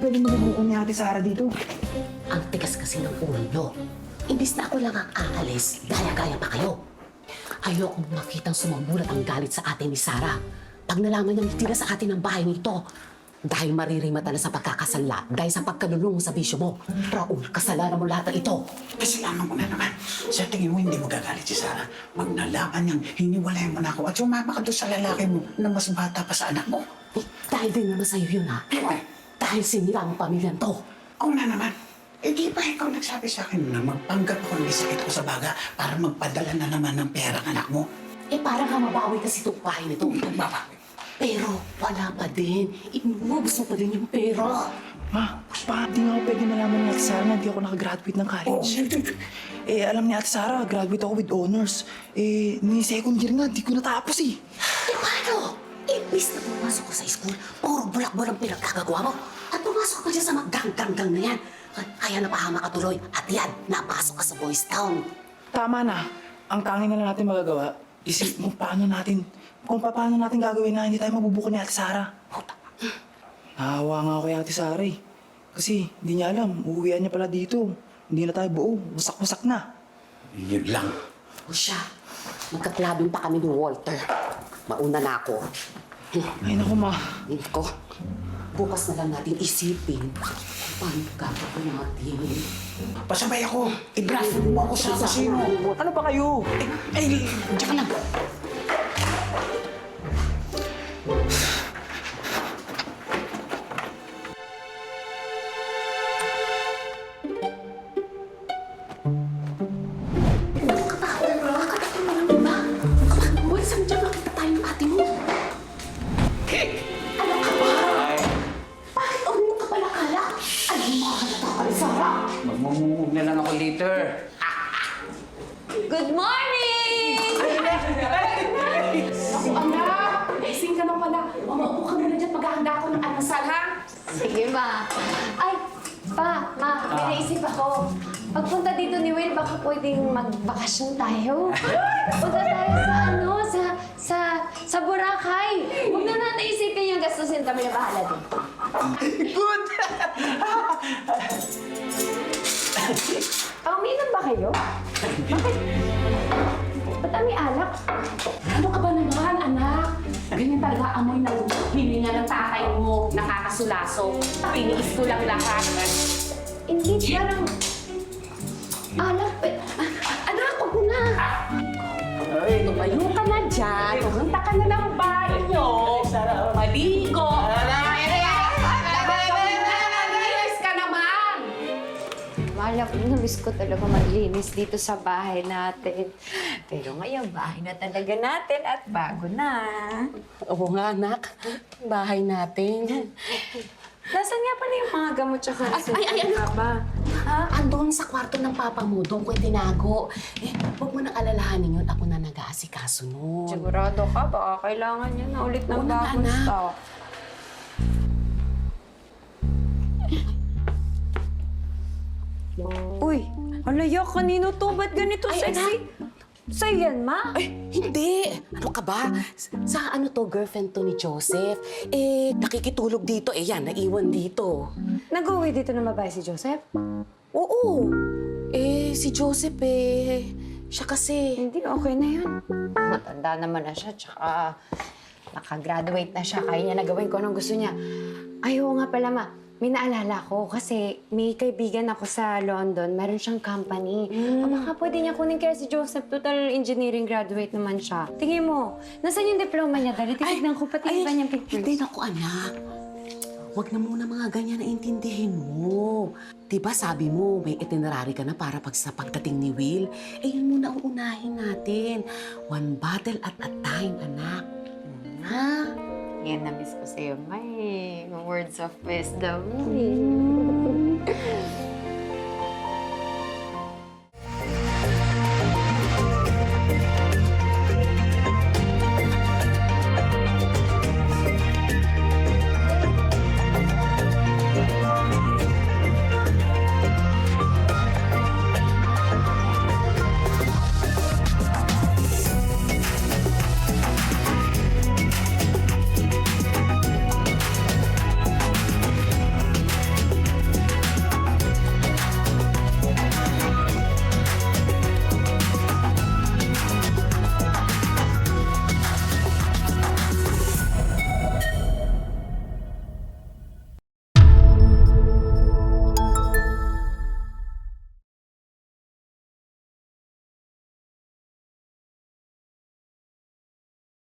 pwede mabubukan ni Ate Sara dito. Ang tigas kasi ng ulo. Imbis na ako lang ang aalis, gaya-gaya pa kayo. Ayokong makitang sumambulat ang galit sa atin ni Sarah. Pag nalaman niyang tira sa atin ang bahay nito, dahil maririmata na sa pagkakasala, dahil sa pagkalulong sa bisyo mo. Raul, kasalanan mo lahat ng ito. Kasalanan ko na naman. Sa tingin mo, hindi mo gagalit si Sarah. Pag nalaman niyang hiniwalay mo na ako at sumama ka doon sa lalaki mo na mas bata pa sa anak mo. Eh, dahil din naman sa'yo yun, ha? Dahil sinira ang pamilyang to. Ako na naman. Eh di ba ikaw nagsabi sa akin na magpanggap ako ng sakit ko sa baga para magpadala na naman ng pera ng anak mo? Eh, parang nga mabawi kasi itong bahay nito. Baba. Pero wala pa din. Inubos mo pa din yung pera. Ma, pa, di nga ako pwede malaman ni Ate Sara na hindi ako nakagraduate ng college. Eh, alam ni Ate Sara, graduate ako with honors. Eh, ni second year nga, di ko natapos eh. Eh, paano? Imbis na pumasok ka sa school, puro bulak-bulak ang pinagkagagawa mo. At pumasok ka pa dyan sa mga gang-gang-gang na yan. Kaya napahama ka tuloy. At yan, napasok ka sa Boys Town. Tama na. Ang tanging na lang natin magagawa, isip mo paano natin gagawin na hindi tayo mabubuko ni Ate Sara. Nahawa nga ako kay Ate Sara eh. Kasi hindi niya alam, uuwian niya pala dito. Hindi na tayo buo, wasak-wasak na. Yun lang. O siya, magkaklabing pa kami ni Walter. Mauna na ako. Ay naku ma. Hindi ko. Bukas na lang natin isipin kung paano gagawin natin. Pasabay ako. I-braff mo ako sa kasino. Ano ba kayo? Eh, diyan ka lang. Magmumungog na lang ako later. Good morning! Ako, anak! Blessing ka na pala. Maupo ka muna dyan. Maghahanda ako ng almusal, ha? Sige, ma. Ay, pa, ma, may naisip ako. Pagpunta dito ni Will, baka pwedeng magbakasyon tayo. Punta tayo sa Boracay. Huwag na natin isipin yung gastusin, kami na bahala din. Good! Uminom ba kayo? Bakit? Ba't may alak? Ano ka ba naman, anak? Ganyan talaga amoy ng hininga ng tatay mo. Nakakasulaso. Tiniis ko lang lahat. Hindi, parang... Alak, Anak, huwag na! Tumayo ka na dyan. Pumunta ka na ng banyo. Maligo. Linis ka naman! Malak, namiss ko talaga maglinis dito sa bahay natin. Pero ngayon, bahay na talaga natin at bago na. Oo nga, anak. Bahay natin. Nasaan nga pala yung mga gamot tsaka anak! ba? Ha? Andun sa kwarto ng papa mo, doon ko tinago. Eh, huwag mo nang alalahanin yun. Ako na nag-aasikaso nun. Sigurado ka, baka kailangan niya na ulit ng Oo na, bagong anak. stock. Uy, alaya, kanino to? Ba't ganito Ay, sexy? Sa'yo yan, ma? Ay, hindi! Ano ka ba? Sa ano to, girlfriend to ni Joseph. Eh, nakikitulog dito. Eh, yan, naiwan dito. Nag-uwi dito na babae si Joseph? Oo. Eh, si Joseph siya kasi... Hindi, okay na yun. Matanda naman na siya, tsaka nakagraduate na siya. Kaya niya nagawin ko anong gusto niya. Ay, oo nga pala, ma. May naalala ko kasi may kaibigan ako sa London. Meron siyang company. Baka pwede niya kunin kaya si Joseph. Total engineering graduate naman siya. Tingin mo, nasaan yung diploma niya? Dali, titignan ko pati iba niyang pictures. Hindi, naku, anak. Huwag na muna mga ganyan na intindihin mo. Diba sabi mo, may itinerary ka na para sa pagdating ni Will? Eh, yun muna ang unahin natin. One battle at a time, anak. Ha? Yan, na-miss ko sa'yo, may words of wisdom.